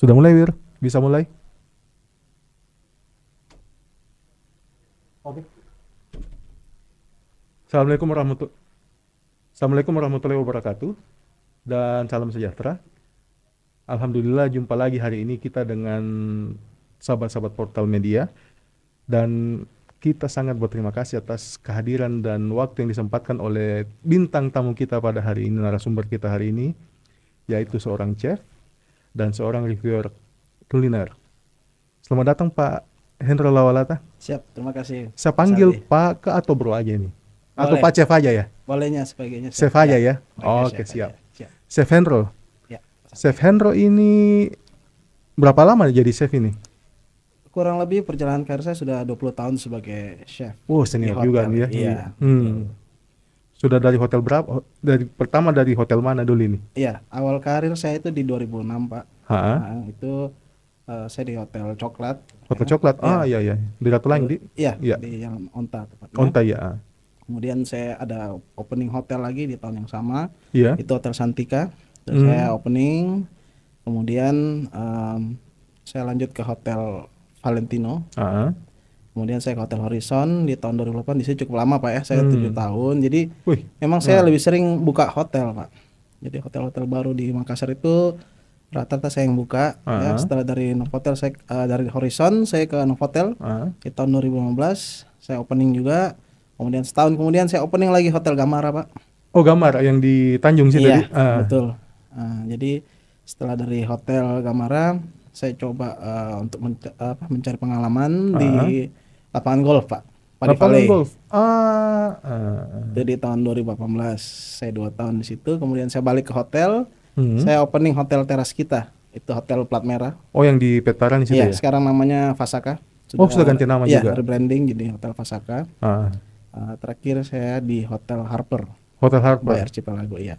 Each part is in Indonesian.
Sudah mulai, Wir? Bisa mulai? Oke. Assalamualaikum warahmatullahi wabarakatuh dan salam sejahtera. Alhamdulillah jumpa lagi hari ini kita dengan sahabat-sahabat portal media dan kita sangat berterima kasih atas kehadiran dan waktu yang disempatkan oleh bintang tamu kita pada hari ini, narasumber kita hari ini, yaitu seorang chef dan seorang reviewer kuliner. Selamat datang Pak Hendro Lawalata. Siap, terima kasih. Saya panggil Pak ke atau Bro aja nih? Atau Boleh. Pak Chef aja ya? Bolehnya sebagainya. Chef aja ya? Oke, Oke, chef siap. aja. Siap. Chef Hendro. Ya. Chef Hendro ini berapa lama jadi chef ini? Kurang lebih perjalanan karir saya sudah 20 tahun sebagai chef. Oh, senior Di juga hotel. nih ya. Iya. Sudah dari hotel berapa? Pertama dari hotel mana dulu ini? Iya, awal karir saya itu di 2006, Pak. Ha? Nah, itu saya di Hotel Coklat. Hotel Coklat. Iya. Iya. Di Ratu Langit. Iya, Iya. di yang Onta tepatnya. Onta ya. Kemudian saya ada opening hotel lagi di tahun yang sama. Iya. Itu Hotel Santika. Terus saya opening. Kemudian saya lanjut ke Hotel Valentino. Kemudian saya ke Hotel Horizon di tahun 2008. Di sini cukup lama Pak ya, saya 7 tahun. Jadi memang saya lebih sering buka hotel Pak. Jadi hotel-hotel baru di Makassar itu rata-rata saya yang buka. Ya, setelah dari Novotel saya dari Horizon saya ke Novotel di tahun 2015 saya opening juga. Kemudian setahun kemudian saya opening lagi Hotel Gamara Pak. Oh, Gamara yang di Tanjung sih Iya, tadi. betul. Jadi setelah dari Hotel Gamara saya coba untuk mencari pengalaman di lapangan golf Pak. Lapangan golf. Itu di tahun 2018 saya 2 tahun di situ. Kemudian saya balik ke hotel. Saya opening hotel teras kita. Itu hotel plat merah. Oh, yang di Petaran di situ ya? Sekarang namanya Fasaka. Sudah ganti nama juga. Rebranding jadi Hotel Fasaka. Terakhir saya di Hotel Harper. Hotel Harper. By Archipelago, iya.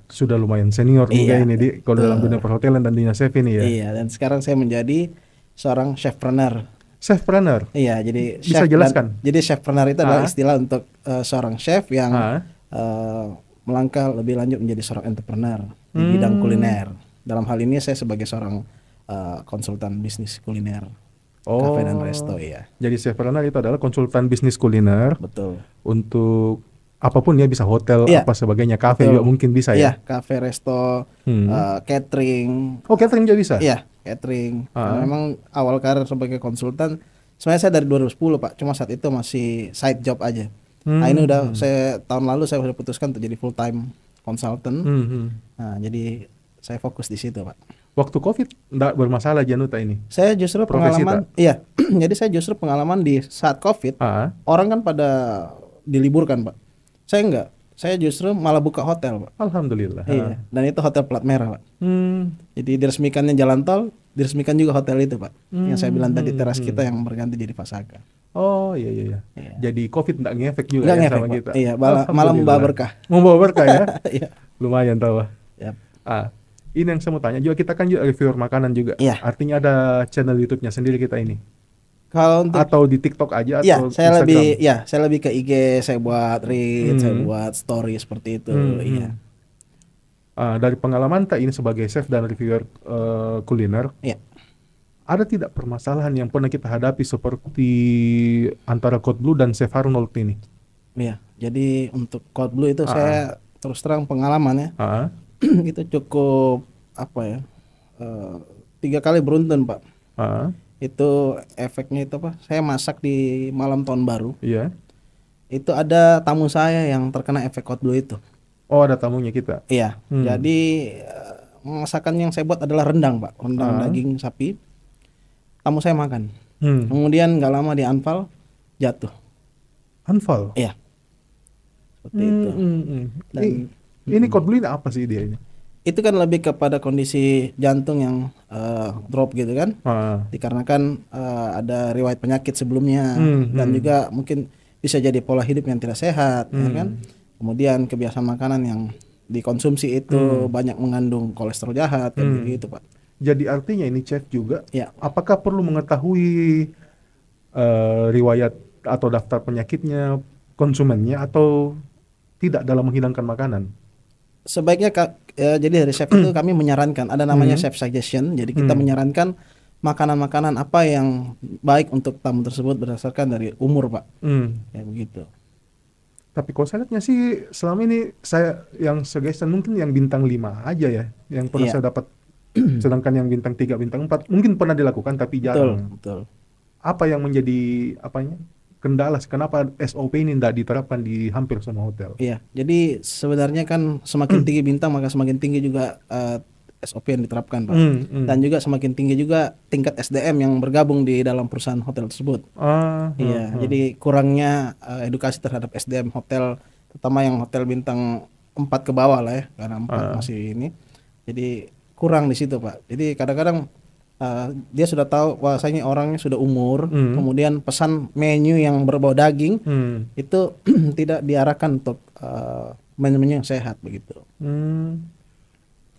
Sudah lumayan senior juga ini kalau dalam dunia perhotelan dan dunia chef ini ya. Iya, dan sekarang saya menjadi seorang chefpreneur. Chefpreneur. Iya, jadi bisa jelaskan. Jadi chefpreneur itu adalah istilah untuk seorang chef yang melangkah lebih lanjut menjadi seorang entrepreneur di bidang kuliner. Dalam hal ini saya sebagai seorang konsultan bisnis kuliner. Cafe dan resto ya. Jadi chefpreneur itu adalah konsultan bisnis kuliner. Betul. Untuk apapun ya, bisa hotel apa sebagainya, kafe juga mungkin bisa ya. Iya, kafe, resto, catering. Oh, catering juga bisa. Iya, catering. Memang awal karir sebagai konsultan sebenarnya saya dari 2010 Pak, cuma saat itu masih side job aja. Nah, ini udah tahun lalu saya sudah putuskan untuk jadi full time consultant. Nah, jadi saya fokus di situ Pak. Waktu COVID enggak bermasalah Januta ini. Saya justru pengalaman, iya. Jadi saya justru pengalaman di saat COVID, orang kan pada diliburkan Pak. Saya enggak. Saya justru malah buka hotel Pak. Alhamdulillah. Iya. Dan itu hotel plat merah Pak. Jadi diresmikannya jalan tol, diresmikan juga hotel itu Pak. Yang saya bilang tadi teras kita yang berganti jadi Fasaka. Oh iya. Jadi COVID enggak ngefek juga nggak ya ngefek, sama Pak. kita. Iya, malah membawa berkah. Membawa berkah ya. Iya. Lumayan tahu. Yap. Ini yang saya mau tanya juga, kita kan juga reviewer makanan juga. Iya. Artinya ada channel YouTube-nya sendiri kita ini. Kalau untuk Atau di TikTok aja atau saya Instagram? saya lebih ke IG, saya buat reel, saya buat story seperti itu. Iya. Dari pengalaman tak ini sebagai chef dan reviewer kuliner, ada tidak permasalahan yang pernah kita hadapi seperti antara Code Blue dan Chef Arnold ini? Iya. Jadi untuk Code Blue itu saya terus terang pengalaman ya. Itu cukup 3 kali beruntun Pak. Itu efeknya itu apa? Saya masak di malam tahun baru. Iya. Itu ada tamu saya yang terkena efek Code Blue itu. Oh, ada tamunya kita. Iya. Jadi masakan yang saya buat adalah rendang Pak, rendang daging sapi. Tamu saya makan. Kemudian nggak lama di anfal, jatuh. Anfal? Iya. Seperti itu. Dan ini Code Blue ini apa sih dia ini? Itu kan lebih kepada kondisi jantung yang drop gitu kan, dikarenakan ada riwayat penyakit sebelumnya dan juga mungkin bisa jadi pola hidup yang tidak sehat, ya kan. Kemudian kebiasaan makanan yang dikonsumsi itu banyak mengandung kolesterol jahat, kayak gitu Pak. Jadi artinya ini chef juga, ya. Apakah perlu mengetahui riwayat atau daftar penyakitnya konsumennya atau tidak dalam menghidangkan makanan? Sebaiknya jadi dari chef itu kami menyarankan, ada namanya chef suggestion. Jadi kita menyarankan makanan-makanan apa yang baik untuk tamu tersebut berdasarkan dari umur, Pak. Ya begitu. Tapi kalau saya lihatnya sih selama ini saya yang suggestion mungkin yang bintang 5 aja ya yang pernah saya dapat. Sedangkan yang bintang 3, bintang 4 mungkin pernah dilakukan tapi jarang. Betul. Apa yang menjadi kendala? Kenapa SOP ini tidak diterapkan di hampir semua hotel? Iya, jadi sebenarnya kan semakin tinggi bintang maka semakin tinggi juga SOP yang diterapkan, Pak. Dan juga semakin tinggi juga tingkat SDM yang bergabung di dalam perusahaan hotel tersebut. Iya, jadi kurangnya edukasi terhadap SDM hotel, terutama yang hotel bintang 4 ke bawah lah ya, karena 4 masih ini. Jadi kurang di situ, Pak. Jadi kadang-kadang dia sudah tahu bahwasanya orangnya sudah umur, kemudian pesan menu yang berbau daging itu tidak diarahkan untuk menu-menu yang sehat begitu.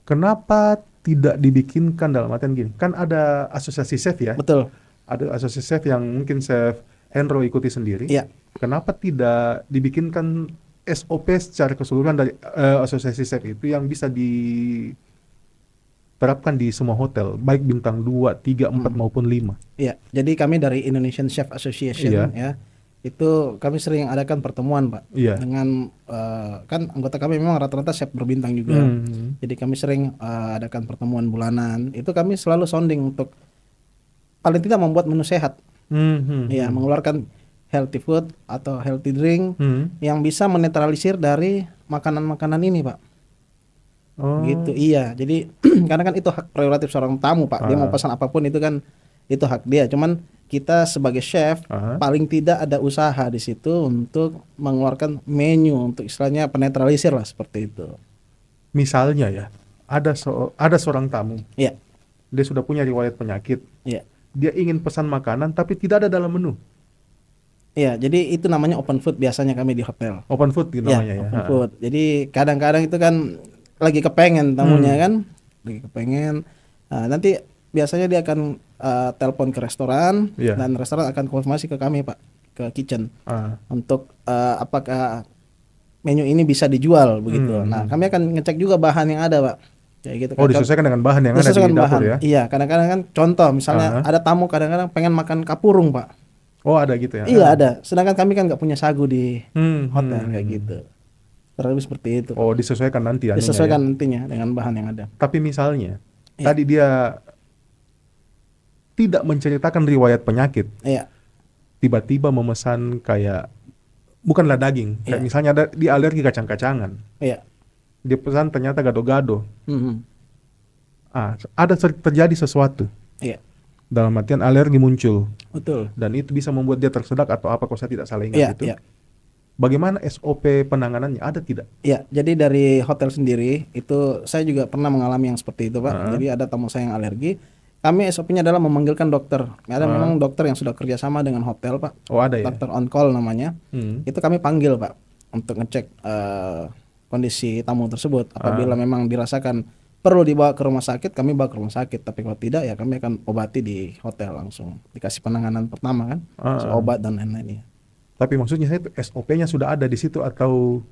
Kenapa tidak dibikinkan dalam artian gini? Kan ada asosiasi chef ya? Betul. Ada asosiasi chef yang mungkin chef Hendro ikuti sendiri. Iya. Kenapa tidak dibikinkan SOP secara keseluruhan dari asosiasi chef itu yang bisa diterapkan di semua hotel, baik bintang 2, 3, 4 maupun 5? Iya. Jadi kami dari Indonesian Chef Association ya. Itu kami sering adakan pertemuan, Pak, dengan kan anggota kami memang rata-rata chef berbintang juga. Jadi kami sering adakan pertemuan bulanan. Itu kami selalu sounding untuk paling tidak membuat menu sehat. Ya, mengeluarkan healthy food atau healthy drink yang bisa menetralisir dari makanan-makanan ini, Pak. Gitu. Iya. Jadi karena kan itu hak prerogatif seorang tamu, Pak. Dia mau pesan apapun itu kan itu hak dia. Cuman kita sebagai chef paling tidak ada usaha di situ untuk mengeluarkan menu untuk istilahnya penetralisir lah seperti itu. Misalnya ya, ada seorang tamu. Iya. Dia sudah punya riwayat penyakit. Iya. Dia ingin pesan makanan tapi tidak ada dalam menu. Iya, jadi itu namanya open food biasanya kami di hotel. Open food gitu namanya ya. Open food. Jadi kadang-kadang itu kan lagi kepengen tamunya kan, lagi kepengen. Nanti biasanya dia akan telepon ke restoran dan restoran akan konfirmasi ke kami, Pak, ke kitchen untuk apakah menu ini bisa dijual begitu. Nah, kami akan ngecek juga bahan yang ada, Pak. Kayak gitu. Disesuaikan dengan bahan yang ada di dapur ya. Iya, kadang-kadang kan contoh misalnya ada tamu kadang-kadang pengen makan kapurung, Pak. Oh, ada gitu ya. Iya, ada. Sedangkan kami kan nggak punya sagu di hotel kayak gitu. Terlalu seperti itu. Oh, disesuaikan nanti ya. Disesuaikan nantinya dengan bahan yang ada. Tapi misalnya tadi dia tidak menceritakan riwayat penyakit. Iya. Tiba-tiba memesan kayak bukanlah daging, kayak misalnya dia alergi kacang-kacangan. Iya. Dia pesan ternyata gado-gado. Ada terjadi sesuatu. Iya. Dalam artian alergi muncul. Betul. Dan itu bisa membuat dia tersedak atau apa kalau saya tidak salah ingat itu. Iya. Bagaimana SOP penanganannya? Ada tidak? Iya, jadi dari hotel sendiri itu saya juga pernah mengalami yang seperti itu, Pak. Jadi ada tamu saya yang alergi. Kami SOP-nya adalah memanggilkan dokter. Ada memang dokter yang sudah kerjasama dengan hotel, Pak. Oh, ada ya? Dokter on call namanya. Itu kami panggil, Pak, untuk ngecek kondisi tamu tersebut. Apabila memang dirasakan perlu dibawa ke rumah sakit, kami bawa ke rumah sakit. Tapi kalau tidak, ya kami akan obati di hotel langsung. Dikasih penanganan pertama kan, obat dan lain-lain. Tapi maksudnya saya SOP-nya sudah ada di situ atau?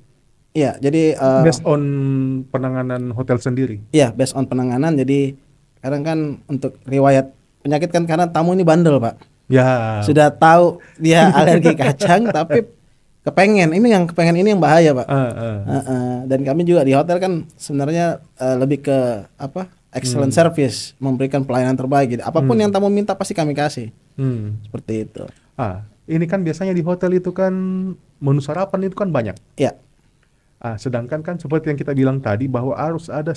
Iya, jadi based on penanganan hotel sendiri. Iya, based on penanganan. Jadi kadang kan untuk riwayat penyakit kan karena tamu ini bandel, Pak. Ya. Sudah tahu dia alergi kacang tapi kepengen ini yang bahaya, Pak. Dan kami juga di hotel kan sebenarnya lebih ke excellent service, memberikan pelayanan terbaik gitu. Apapun yang tamu minta pasti kami kasih. Seperti itu. Ini kan biasanya di hotel itu kan menu sarapan itu kan banyak. Iya. Sedangkan kan seperti yang kita bilang tadi bahwa harus ada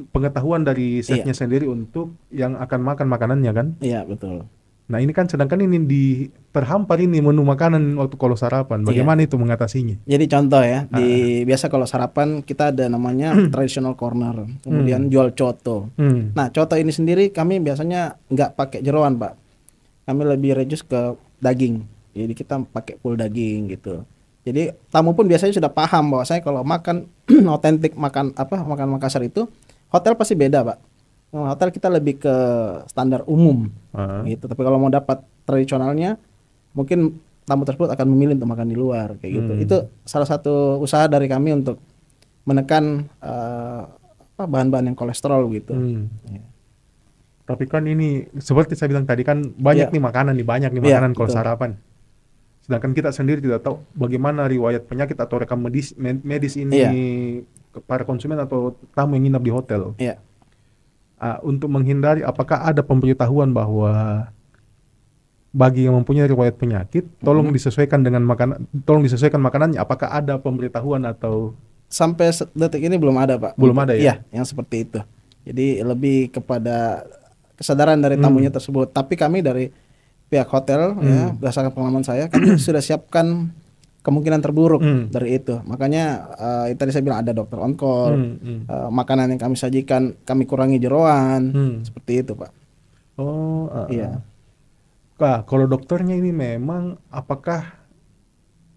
pengetahuan dari chefnya sendiri untuk yang akan makan makanannya kan. Iya, betul. Nah ini kan sedangkan ini terhampar ini menu makanan waktu kalau sarapan. Bagaimana itu mengatasinya? Jadi contoh ya, biasa kalau sarapan kita ada namanya traditional corner, kemudian jual coto. Nah coto ini sendiri kami biasanya nggak pakai jeroan, Pak. Kami lebih reduce ke daging. Jadi kita pakai full daging gitu. Jadi tamu pun biasanya sudah paham bahwa saya kalau makan otentik makan Makassar itu hotel pasti beda, Pak. Hotel kita lebih ke standar umum gitu. Tapi kalau mau dapat tradisionalnya mungkin tamu tersebut akan memilih untuk makan di luar kayak gitu. Itu salah satu usaha dari kami untuk menekan bahan-bahan yang kolesterol gitu. Ya. Tapi kan ini seperti saya bilang tadi kan banyak nih makanan Iya, kalau betul. sarapan. Sedangkan kita sendiri tidak tahu bagaimana riwayat penyakit atau rekam medis ini Iya, para konsumen atau tamu yang nginap di hotel. iya. Untuk menghindari, apakah ada pemberitahuan bahwa bagi yang mempunyai riwayat penyakit, tolong disesuaikan dengan tolong disesuaikan makanannya. Apakah ada pemberitahuan atau Sampai detik ini belum ada, Pak. belum ada ya? Iya, yang seperti itu. Jadi lebih kepada kesadaran dari tamunya tersebut. Tapi kami dari pihak hotel ya, berdasarkan pengalaman saya, kami sudah siapkan kemungkinan terburuk dari itu. Makanya tadi saya bilang ada dokter on call, makanan yang kami sajikan kami kurangi jeroan, seperti itu, Pak. Oh, Iya. kalau dokternya ini memang apakah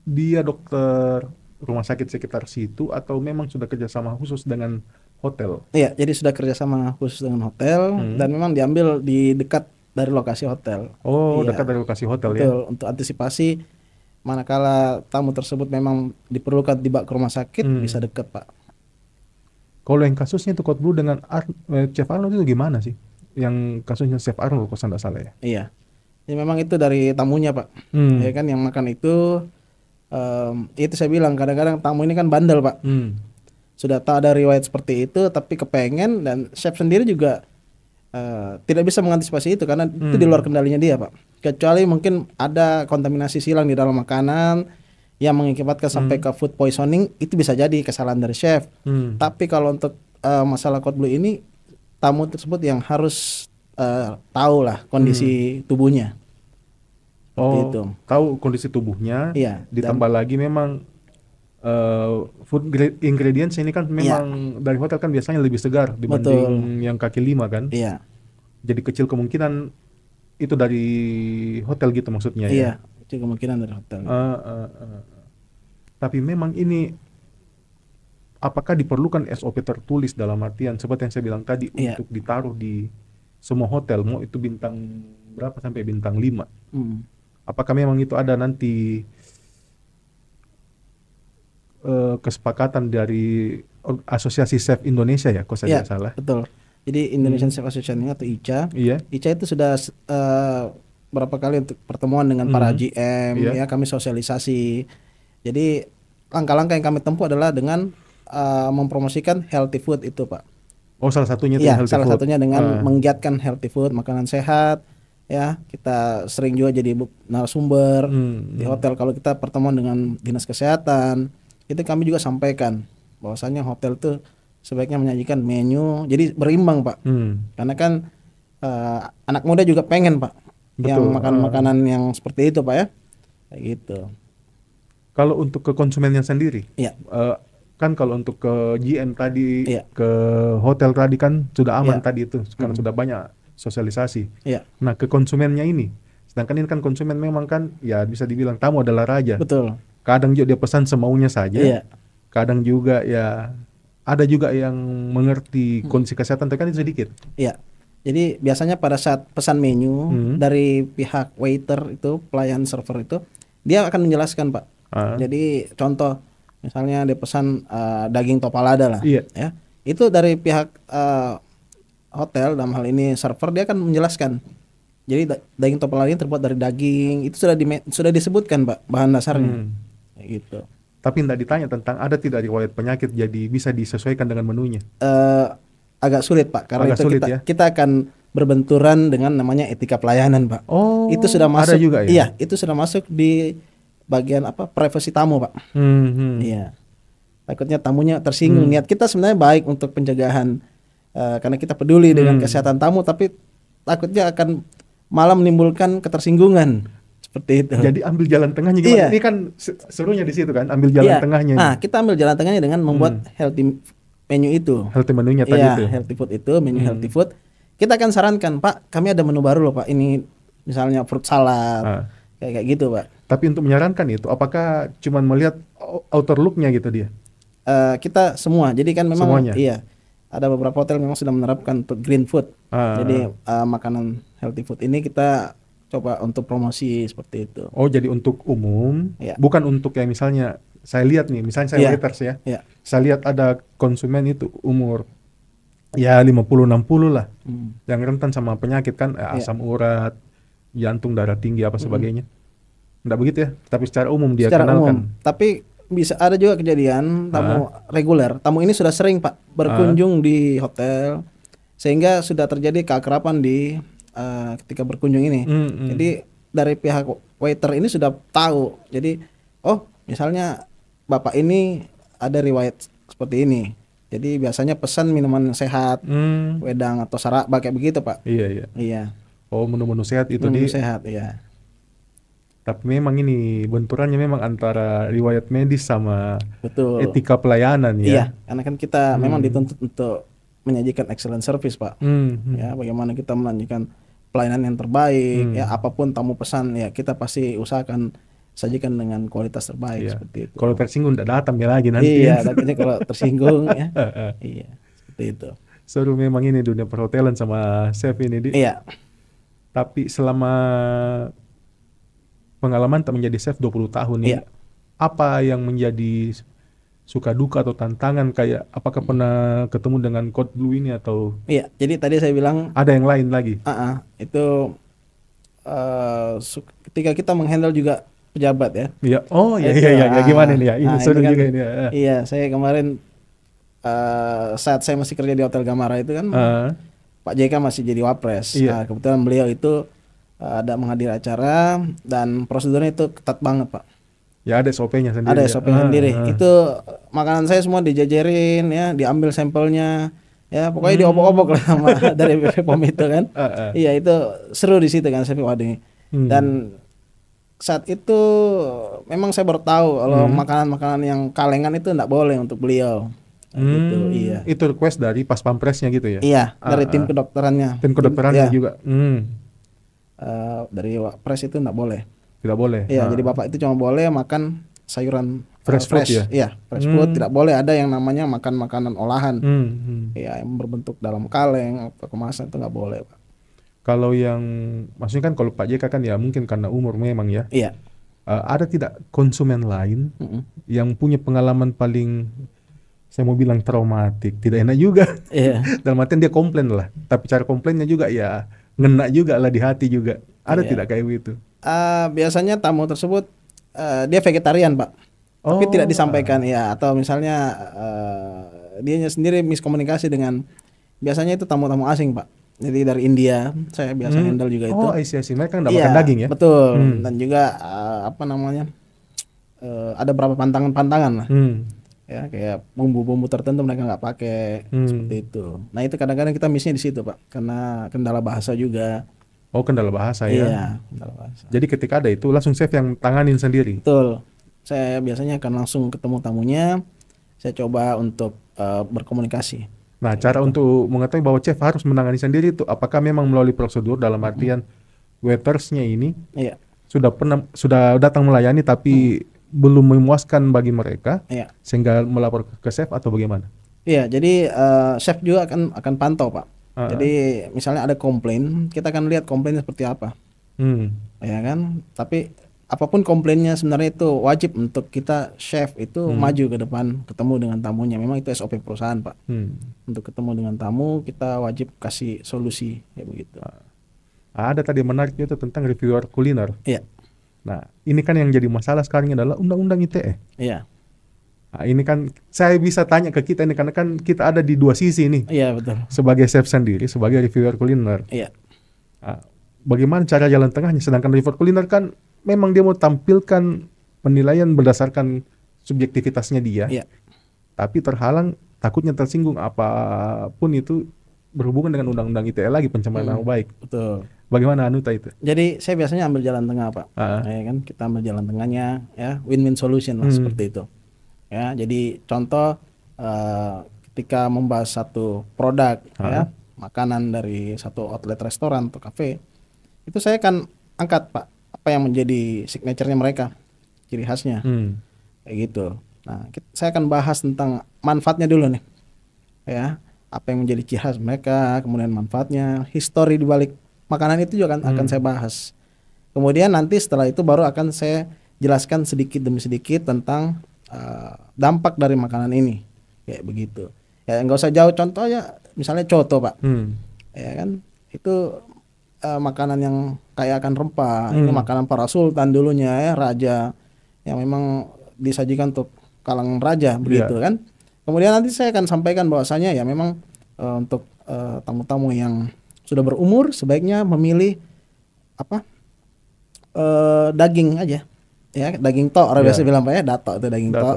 dia dokter rumah sakit sekitar situ atau memang sudah kerjasama khusus dengan hotel? Iya, jadi sudah kerjasama khusus dengan hotel dan memang diambil di dekat dari lokasi hotel. Oh, Iya, dekat dari lokasi hotel ya? betul. Untuk antisipasi manakala tamu tersebut memang diperlukan dibawa ke rumah sakit, bisa dekat, Pak. Kalau yang kasusnya itu Coach Blue dengan Chef Arnold itu gimana sih? Yang kasusnya Chef Arnold kalau saya tidak salah ya? Iya. Jadi memang itu dari tamunya, Pak. Ya kan yang makan itu saya bilang kadang-kadang tamu ini kan bandel, Pak. Sudah tahu ada riwayat seperti itu tapi kepengen, dan chef sendiri juga tidak bisa mengantisipasi itu karena itu di luar kendalinya dia, Pak. Kecuali mungkin ada kontaminasi silang di dalam makanan yang mengakibatkan sampai ke food poisoning, itu bisa jadi kesalahan dari chef. Tapi kalau untuk masalah Coach Blue ini, tamu tersebut yang harus tahu lah kondisi tubuhnya. Seperti itu. Tahu kondisi tubuhnya. Iya. Ditambah lagi memang food ingredients ini kan memang dari hotel kan biasanya lebih segar dibanding yang kaki lima kan. Iya. Jadi kecil kemungkinan itu dari hotel gitu maksudnya ya. Iya, itu kemungkinan dari hotel. Tapi memang ini apakah diperlukan SOP tertulis dalam artian seperti yang saya bilang tadi untuk ditaruh di semua hotel, mau itu bintang berapa sampai bintang 5. Apakah memang itu ada nanti kesepakatan dari Asosiasi Chef Indonesia ya, kalau saya tidak salah? Betul. Jadi Indonesian Chef Association atau ICA. ICA itu sudah berapa kali untuk pertemuan dengan para GM, ya kami sosialisasi. Jadi langkah-langkah yang kami tempuh adalah dengan mempromosikan healthy food itu, Pak. Oh, salah satunya itu healthy salah food. satunya dengan menggiatkan healthy food, makanan sehat. Ya, kita sering juga jadi narasumber di hotel. Kalau kita pertemuan dengan dinas kesehatan, itu kami juga sampaikan bahwasanya hotel itu sebaiknya menyajikan menu jadi berimbang, Pak. Karena kan anak muda juga pengen, Pak. Betul. Yang makan makanan yang seperti itu, Pak, ya. Kayak gitu. Kalau untuk ke konsumennya sendiri, kan kalau untuk ke GM tadi, ke hotel tadi kan sudah aman tadi itu, karena sudah banyak sosialisasi. Nah, ke konsumennya ini, sedangkan ini kan konsumen memang kan ya bisa dibilang tamu adalah raja. Betul. Kadang juga dia pesan semaunya saja. Kadang juga ya ada juga yang mengerti kondisi kesehatan, tapi kan itu sedikit. Iya. Jadi biasanya pada saat pesan menu dari pihak waiter itu, pelayan server itu, dia akan menjelaskan, Pak. Jadi contoh misalnya dia pesan daging topalada lah, ya. Itu dari pihak hotel dalam hal ini server, dia akan menjelaskan. Jadi daging topalada ini terbuat dari daging, itu sudah disebutkan, Pak, bahan dasarnya. Gitu. Tapi tidak ditanya tentang ada tidak riwayat penyakit, jadi bisa disesuaikan dengan menunya. Agak sulit, Pak, karena agak itu sulit, kita akan berbenturan dengan namanya etika pelayanan, Pak. Oh, itu sudah masuk. Ada juga ya? Iya, itu sudah masuk di bagian privasi tamu, Pak. Iya. Takutnya tamunya tersinggung. Niat kita sebenarnya baik untuk pencegahan, karena kita peduli dengan kesehatan tamu, tapi takutnya akan malah menimbulkan ketersinggungan. Seperti itu. Jadi ambil jalan tengahnya gimana? Ini kan serunya di situ kan, ambil jalan tengahnya. Nah, kita ambil jalan tengahnya dengan membuat healthy menu itu. Healthy menunya tadi itu. Healthy food itu, menu healthy food. Kita akan sarankan, Pak, kami ada menu baru loh, Pak. Ini misalnya fruit salad. Kayak gitu, Pak. Tapi untuk menyarankan itu, apakah cuma melihat outer look-nya gitu dia? Kita semua. Jadi kan memang semuanya. Ada beberapa hotel memang sudah menerapkan untuk green food. Jadi makanan healthy food ini kita coba untuk promosi seperti itu. Oh, jadi untuk umum, bukan untuk yang misalnya saya lihat nih, misalnya saya waiters ya, saya lihat ada konsumen itu umur ya 50-60 lah, yang rentan sama penyakit kan, asam urat, jantung, darah tinggi apa sebagainya. Nggak begitu ya, tapi secara umum dia kenalkan. Tapi bisa ada juga kejadian tamu reguler, tamu ini sudah sering Pak berkunjung di hotel, sehingga sudah terjadi keakraban di ketika berkunjung ini. Jadi dari pihak waiter ini sudah tahu, jadi oh misalnya bapak ini ada riwayat seperti ini, jadi biasanya pesan minuman sehat, wedang atau sarabak kayak begitu Pak. Iya. Oh, menu-menu sehat itu menu sehat, iya. Tapi memang ini benturannya memang antara riwayat medis sama etika pelayanan ya. Iya, karena kan kita memang dituntut untuk menyajikan excellent service Pak. Ya, bagaimana kita menyajikan pelayanan yang terbaik, ya apapun tamu pesan ya kita pasti usahakan sajikan dengan kualitas terbaik seperti itu. Kalau tersinggung tidak datang ya lagi nanti. Iya, nantinya kalau tersinggung ya. Iya, seperti itu. Seru memang ini dunia perhotelan sama chef ini, Di. Iya. Tapi selama pengalaman tak menjadi chef 20 tahun ini, apa yang menjadi suka duka atau tantangan, kayak apakah pernah ketemu dengan Code Blue ini atau? Iya, jadi tadi saya bilang ada yang lain lagi. Itu ketika kita menghandle juga pejabat ya. Iya. Oh iya gimana nih ya? Ini seru kan, juga ini. Iya, saya kemarin saat saya masih kerja di Hotel Gamara itu kan, Pak JK masih jadi wapres. Nah, kebetulan beliau itu ada menghadiri acara dan prosedurnya itu ketat banget Pak. Ya ada SOP-nya sendiri. Ada SOP-nya sendiri. Itu makanan saya semua dijajarin ya, diambil sampelnya. Ya pokoknya diobok-obok lah sama dari BP POM itu kan. Iya, itu seru di situ kan saya waduh. Dan saat itu memang saya baru tahu kalau makanan-makanan yang kalengan itu enggak boleh untuk beliau. Gitu, iya. Itu request dari pas pampresnya gitu ya? Iya, dari tim kedokterannya. Tim kedokterannya juga. Dari Wapres itu enggak boleh. Tidak boleh. Iya, jadi Bapak itu cuma boleh makan sayuran fresh food ya? Iya, fresh food. Tidak boleh ada yang namanya makan makanan olahan. Iya, yang berbentuk dalam kaleng atau kemasan itu nggak boleh Pak. Kalau yang maksudnya kan kalau Pak JK kan ya mungkin karena umur memang ya. Iya. Ada tidak konsumen lain yang punya pengalaman paling, saya mau bilang traumatik, tidak enak juga. Iya. Dalam artian dia komplain lah, tapi cara komplainnya juga ya ngena juga lah di hati juga. Ada tidak kayak begitu? Biasanya tamu tersebut dia vegetarian Pak, tapi tidak disampaikan ya, atau misalnya dianya sendiri miskomunikasi dengan, biasanya itu tamu-tamu asing Pak. Jadi dari India saya biasa handle juga itu. Oh iya, mereka nggak makan daging ya? Betul. Dan juga apa namanya, ada beberapa pantangan-pantangan lah. Ya kayak bumbu-bumbu tertentu mereka nggak pakai seperti itu. Nah itu kadang-kadang kita missnya di situ Pak, karena kendala bahasa juga. Oh kendala bahasa ya? Iya, kendala bahasa. Jadi ketika ada itu langsung chef yang tanganin sendiri? Betul. Saya biasanya akan langsung ketemu tamunya, saya coba untuk berkomunikasi. Nah cara untuk mengetahui bahwa chef harus menangani sendiri itu, apakah memang melalui prosedur dalam artian waitersnya ini sudah datang melayani tapi belum memuaskan bagi mereka, sehingga melapor ke chef atau bagaimana? Iya, jadi chef juga akan pantau Pak. Jadi misalnya ada komplain, kita akan lihat komplainnya seperti apa, ya kan. Tapi apapun komplainnya sebenarnya itu wajib untuk kita chef itu maju ke depan, ketemu dengan tamunya. Memang itu SOP perusahaan Pak. Untuk ketemu dengan tamu kita wajib kasih solusi ya begitu. Ada tadi menarik itu tentang reviewer kuliner. Iya. Nah ini kan yang jadi masalah sekarang adalah undang-undang ITE. Iya. Nah, ini kan saya bisa tanya ke kita ini karena kan kita ada di dua sisi nih. Iya betul. Sebagai chef sendiri, sebagai reviewer kuliner. Iya. Nah, bagaimana cara jalan tengahnya? Sedangkan reviewer kuliner kan memang dia mau tampilkan penilaian berdasarkan subjektivitasnya dia. Iya. Tapi terhalang, takutnya tersinggung apapun itu berhubungan dengan undang-undang ITE lagi, pencemaran nama baik. Betul. Bagaimana Anuta itu? Jadi saya biasanya ambil jalan tengah Pak. Ya kan, kita ambil jalan tengahnya ya, win-win solution lah seperti itu. Ya, jadi contoh ketika membahas satu produk ya, makanan dari satu outlet restoran atau kafe, itu saya akan angkat Pak apa yang menjadi signaturenya mereka, ciri khasnya, kayak gitu. Nah, saya akan bahas tentang manfaatnya dulu nih, ya, apa yang menjadi ciri khas mereka, kemudian manfaatnya, histori di balik makanan itu juga akan saya bahas. Kemudian nanti setelah itu baru akan saya jelaskan sedikit demi sedikit tentang dampak dari makanan ini, kayak begitu. Ya nggak usah jauh, contohnya misalnya coto Pak, ya kan itu makanan yang kaya akan rempah. Ini makanan para sultan dulunya ya, raja yang memang disajikan untuk kalangan raja begitu kan. Kemudian nanti saya akan sampaikan bahwasanya ya memang untuk tamu-tamu yang sudah berumur sebaiknya memilih apa daging aja ya, daging tok orang biasa bilang Pak ya, dato itu daging tok.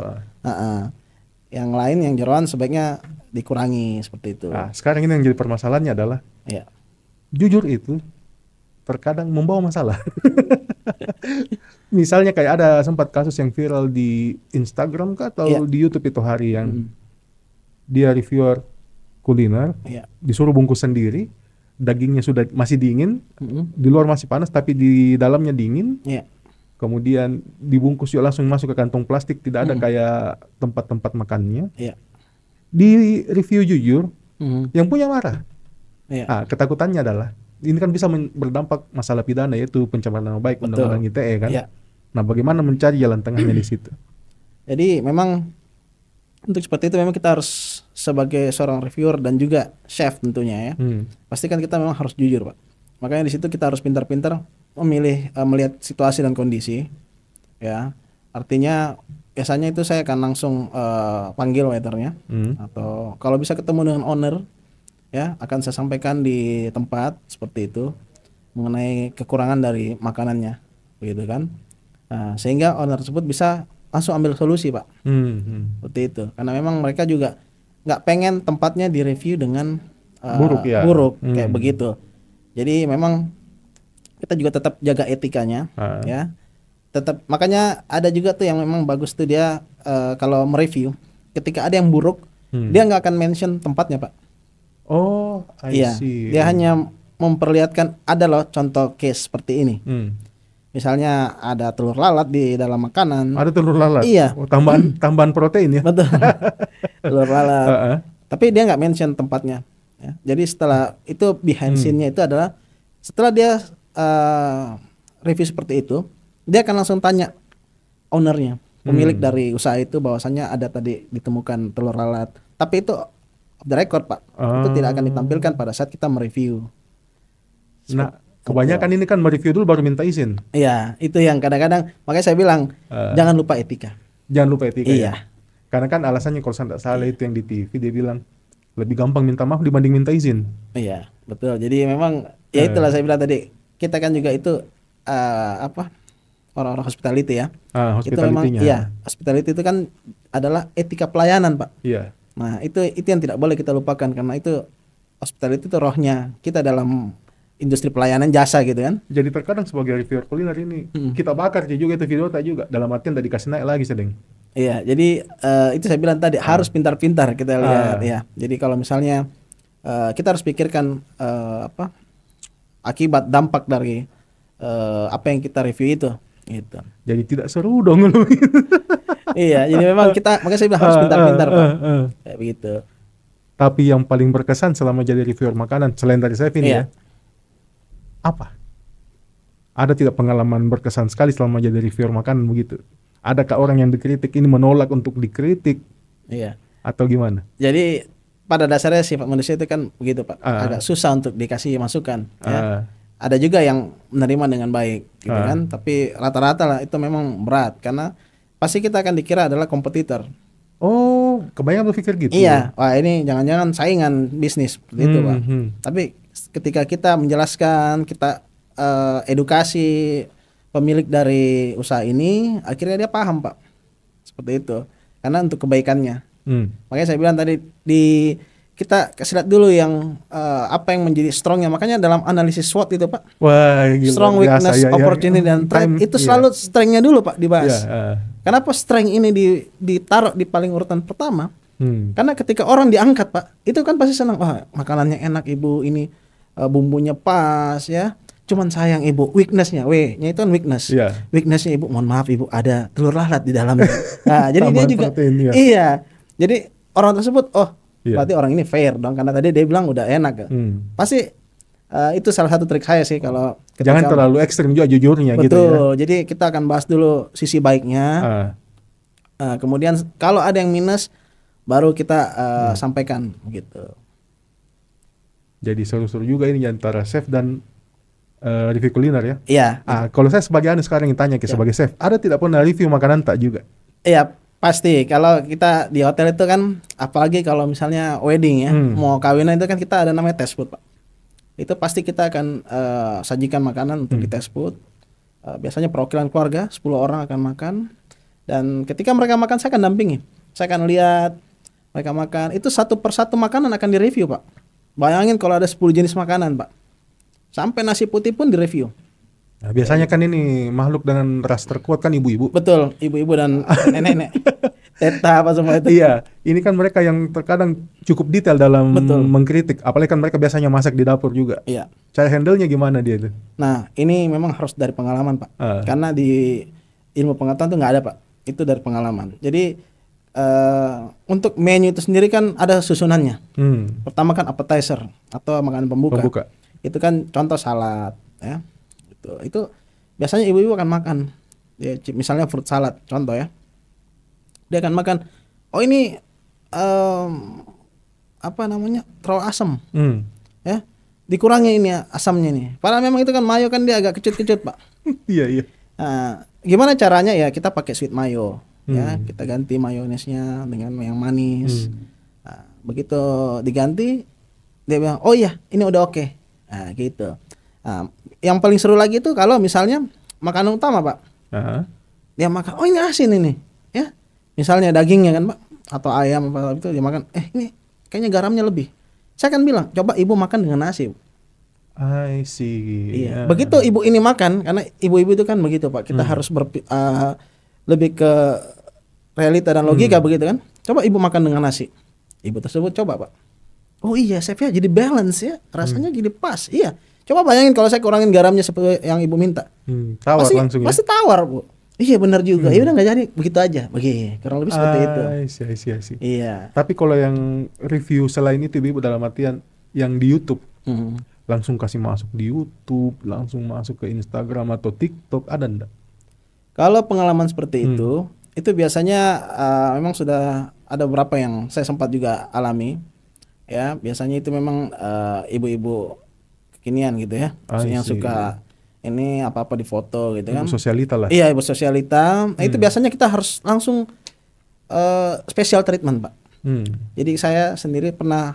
Yang lain yang jeroan sebaiknya dikurangi seperti itu. Nah, sekarang ini yang jadi permasalahannya adalah jujur itu terkadang membawa masalah. Misalnya kayak ada sempat kasus yang viral di Instagram kah atau di YouTube itu hari yang dia reviewer kuliner, disuruh bungkus sendiri, dagingnya sudah masih dingin, di luar masih panas tapi di dalamnya dingin. Kemudian dibungkus juga langsung masuk ke kantong plastik, tidak ada kayak tempat-tempat makannya. Di review jujur, yang punya marah. Nah, ketakutannya adalah ini kan bisa berdampak masalah pidana, yaitu pencemaran nama baik, undang-undang ITE kan. Nah, bagaimana mencari jalan tengahnya di situ? Jadi memang untuk seperti itu memang kita harus sebagai seorang reviewer dan juga chef tentunya ya. Pastikan kita memang harus jujur Pak. Makanya di situ kita harus pintar-pintar memilih melihat situasi dan kondisi ya. Artinya biasanya itu saya akan langsung panggil waiternya atau kalau bisa ketemu dengan owner ya, akan saya sampaikan di tempat seperti itu mengenai kekurangan dari makanannya begitu kan. Nah, sehingga owner tersebut bisa langsung ambil solusi Pak. Seperti itu, karena memang mereka juga nggak pengen tempatnya direview dengan buruk kayak begitu. Jadi memang kita juga tetap jaga etikanya ya. Tetap, makanya ada juga tuh yang memang bagus tuh dia kalau mereview ketika ada yang buruk dia nggak akan mention tempatnya Pak. Oh, I see. Dia hanya memperlihatkan ada loh contoh case seperti ini. Misalnya ada telur lalat di dalam makanan. Ada telur lalat? Iya. Oh, tambahan protein ya? Betul. Telur lalat. Tapi dia nggak mention tempatnya. Ya. Jadi setelah itu behind scene-nya itu adalah setelah dia review seperti itu, dia akan langsung tanya ownernya, pemilik dari usaha itu, bahwasannya ada tadi ditemukan telur lalat. Tapi itu off the record Pak. Itu tidak akan ditampilkan pada saat kita mereview. Nah, kebanyakan ini kan mereview dulu baru minta izin. Iya, itu yang kadang-kadang makanya saya bilang jangan lupa etika. Jangan lupa etika. Iya. Ya? Karena kan alasannya kalau saya tidak salah itu yang di TV dia bilang lebih gampang minta maaf dibanding minta izin. Iya, betul. Jadi memang ya itulah saya bilang tadi, kita kan juga itu orang-orang hospitality ya. Itu memang hospitality itu kan adalah etika pelayanan Pak. Iya. Nah, itu yang tidak boleh kita lupakan, karena itu hospitality itu rohnya kita dalam industri pelayanan jasa gitu kan. Jadi terkadang sebagai reviewer kuliner ini kita bakar juga itu video juga, dalam artian tadi dikasih naik lagi sedang. Iya, jadi itu saya bilang tadi harus pintar-pintar kita lihat ya. Jadi kalau misalnya kita harus pikirkan akibat dampak dari apa yang kita review itu gitu. Jadi tidak seru dong lu. Iya, jadi memang makanya saya bilang harus pintar-pintar Pak. Kayak begitu. Tapi yang paling berkesan selama jadi reviewer makanan selain dari saya ini ya, apa? Ada tidak pengalaman berkesan sekali selama jadi reviewer makanan begitu? Adakah orang yang dikritik ini menolak untuk dikritik? Iya. Atau gimana? Jadi pada dasarnya sifat manusia itu kan begitu Pak, agak susah untuk dikasih masukan. Ya. Ada juga yang menerima dengan baik, gitu kan. Tapi rata-rata lah itu memang berat, karena pasti kita akan dikira adalah kompetitor. Oh, kebanyakan berpikir gitu. Iya, wah ini jangan-jangan saingan bisnis seperti itu Pak. Tapi ketika kita menjelaskan, kita edukasi pemilik dari usaha ini, akhirnya dia paham Pak, seperti itu. Karena untuk kebaikannya. Makanya saya bilang tadi kita kasih lihat dulu yang apa yang menjadi strongnya. Makanya dalam analisis SWOT itu Pak, wah, gila, strong, weakness, opportunity dan threat itu selalu strengthnya dulu Pak dibahas. Kenapa strength ini ditaruh di paling urutan pertama? Karena ketika orang diangkat Pak, itu kan pasti senang, wah makanannya enak ibu, ini bumbunya pas ya. Cuman sayang ibu, weaknessnya, W-nya itu kan weakness. Weaknessnya ibu, mohon maaf ibu, ada telur lalat di dalamnya. Nah, jadi dia juga protein, iya. Jadi orang tersebut, berarti orang ini fair dong, karena tadi dia bilang udah enak. Pasti itu salah satu trik saya sih kalau jangan terlalu ekstrim juga jujurnya. Betul, gitu ya. Jadi kita akan bahas dulu sisi baiknya. Kemudian kalau ada yang minus baru kita sampaikan gitu. Jadi seru-seru juga ini antara chef dan review kuliner ya. Iya. Kalau saya sebagai sekarang yang tanya sebagai chef, ada tidak pernah review makanan tak juga? Iya, pasti. Kalau kita di hotel itu kan, apalagi kalau misalnya wedding ya, mau kawinan itu kan kita ada namanya test food, Pak. Itu pasti kita akan sajikan makanan untuk di test food. Biasanya perwakilan keluarga 10 orang akan makan, dan ketika mereka makan saya akan dampingi. Saya akan lihat mereka makan. Itu satu persatu makanan akan direview, Pak. Bayangin kalau ada 10 jenis makanan, Pak. Sampai nasi putih pun direview. Nah, biasanya kan ini makhluk dengan ras terkuat kan ibu-ibu. Betul, ibu-ibu dan nenek-nenek. Teta apa semua itu. Iya, ini kan mereka yang terkadang cukup detail dalam mengkritik. Apalagi kan mereka biasanya masak di dapur juga. Iya. Cara handle-nya gimana dia itu? Nah, ini memang harus dari pengalaman, Pak. Karena di ilmu pengetahuan itu nggak ada, Pak. Itu dari pengalaman. Jadi untuk menu itu sendiri kan ada susunannya. Pertama kan appetizer atau makanan pembuka. Itu kan contoh salad, ya. Itu biasanya ibu-ibu akan makan. Ya, misalnya fruit salad, contoh ya. Dia akan makan. Oh ini apa namanya? Terlalu asam. Ya. Dikurangi ini asamnya nih. Padahal memang itu kan mayo kan dia agak kecut-kecut, Pak. Iya. Nah, gimana caranya ya kita pakai sweet mayo. Ya, kita ganti mayonesnya dengan yang manis. Nah, begitu diganti dia bilang, "Oh iya, ini udah oke." Nah, gitu. Nah, yang paling seru lagi itu kalau misalnya makanan utama, Pak. Dia makan, "Oh, ini asin ini." Ya. Misalnya dagingnya kan, Pak, atau ayam apa itu dia makan, "Ini kayaknya garamnya lebih." Saya akan bilang, "Coba ibu makan dengan nasi." I see. Iya. Begitu ibu ini makan, karena ibu-ibu itu kan begitu, Pak. Kita harus lebih ke realita dan logika begitu kan. Coba ibu makan dengan nasi. Ibu tersebut coba, Pak. Oh iya, chefnya jadi balance ya. Rasanya jadi pas. Iya. Coba bayangin kalau saya kurangin garamnya seperti yang ibu minta. Tawar langsung ya. Pasti tawar, Bu. Iya benar juga. Ya udah nggak jadi, begitu aja. Begitu. Kurang lebih seperti itu. Iya. Tapi kalau yang review selain itu ibu dalam artian yang di YouTube. Langsung kasih masuk di YouTube, langsung masuk ke Instagram atau TikTok, ada enggak? Kalau pengalaman seperti itu biasanya memang sudah ada beberapa yang saya sempat juga alami. Ya, biasanya itu memang ibu-ibu kekinian gitu ya. Yang suka ini apa-apa di foto gitu kan. Ibu sosialita lah. Iya, ibu sosialita. Nah, itu biasanya kita harus langsung special treatment, Pak. Jadi saya sendiri pernah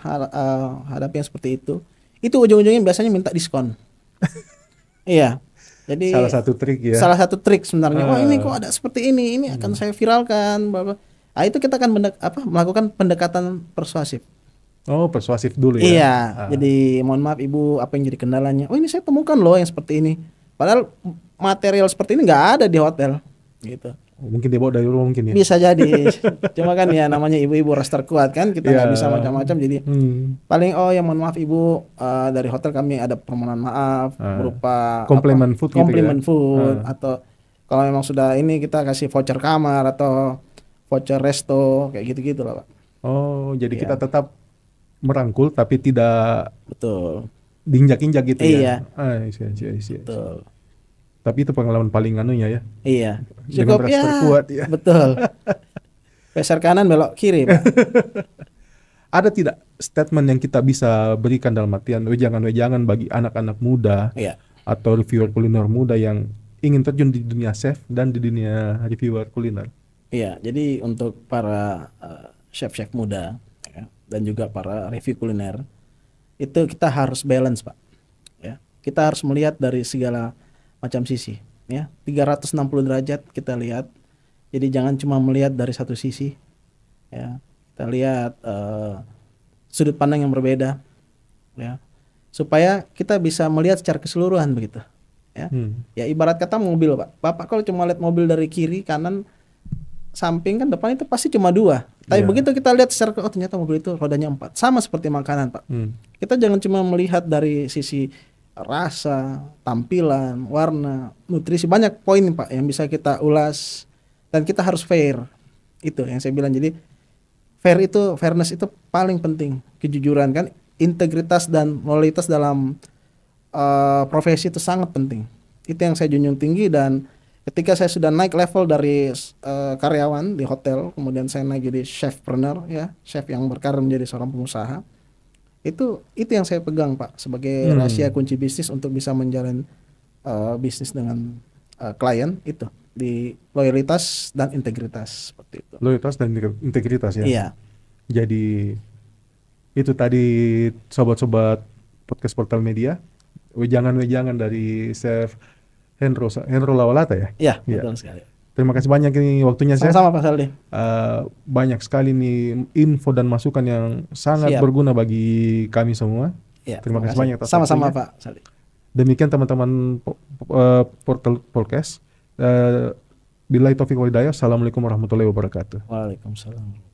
hadapi yang seperti itu. Itu ujung-ujungnya biasanya minta diskon. Iya. Jadi salah satu trik ya. Salah satu trik sebenarnya. Oh, ini kok ada seperti ini akan saya viralkan, Bapak. Ah, itu kita akan melakukan pendekatan persuasif. Oh, persuasif dulu ya. Iya. Jadi mohon maaf Ibu, apa yang jadi kendalanya? Oh, ini saya temukan loh yang seperti ini. Padahal material seperti ini nggak ada di hotel, gitu. Mungkin dia bawa dari rumah mungkin ya. Bisa jadi. Cuma kan ya namanya ibu-ibu ras terkuat kan, kita nggak bisa macam-macam. Jadi paling ya mohon maaf Ibu, dari hotel kami ada permohonan maaf berupa compliment food atau kalau memang sudah ini kita kasih voucher kamar atau voucher resto kayak gitu-gitu lah, Pak. Oh, jadi kita tetap merangkul tapi tidak diinjak-injak gitu ya. Iya. Betul. Tapi itu pengalaman paling anunya ya. Iya. Cukup ya. Terkuat ya. Betul. Peser kanan belok kiri, Pak. Ada tidak statement yang kita bisa berikan dalam artian wejangan-wejangan bagi anak-anak muda atau reviewer kuliner muda yang ingin terjun di dunia chef dan di dunia reviewer kuliner? Iya, jadi untuk para chef-chef muda ya, dan juga para review kuliner itu kita harus balance, Pak. Ya, kita harus melihat dari segala macam sisi, ya 360 derajat kita lihat. Jadi jangan cuma melihat dari satu sisi, ya kita lihat sudut pandang yang berbeda, ya supaya kita bisa melihat secara keseluruhan begitu, ya. Ya ibarat kata mobil, Pak. Bapak kalau cuma lihat mobil dari kiri, kanan, samping kan depan itu pasti cuma 2. Tapi begitu kita lihat secara ternyata mobil itu rodanya 4. Sama seperti makanan, Pak. Kita jangan cuma melihat dari sisi rasa, tampilan, warna, nutrisi, banyak poin Pak yang bisa kita ulas, dan kita harus fair. Itu yang saya bilang. Jadi fairness itu paling penting, kejujuran kan, integritas dan loyalitas dalam profesi itu sangat penting. Itu yang saya junjung tinggi, dan Ketika saya sudah naik level dari karyawan di hotel, kemudian saya naik jadi chefpreneur ya, chef yang berkarir menjadi seorang pengusaha. Itu yang saya pegang Pak sebagai rahasia kunci bisnis untuk bisa menjalin bisnis dengan klien itu di loyalitas dan integritas seperti itu. Loyalitas dan integritas ya. Iya. Jadi itu tadi sobat-sobat podcast Portal Media, wejangan-wejangan dari Chef Henro Lawalata ya. Iya, betul sekali. Terima kasih banyak ini waktunya Chef. Sama-sama Pak Saldi. Banyak sekali nih info dan masukan yang sangat berguna bagi kami semua. Ya, terima kasih banyak atas sama-sama waktunya. Pak Saldi. Demikian teman-teman Portal Podcast. Billahi taufiq wal hidayah. Assalamualaikum warahmatullahi wabarakatuh. Waalaikumsalam.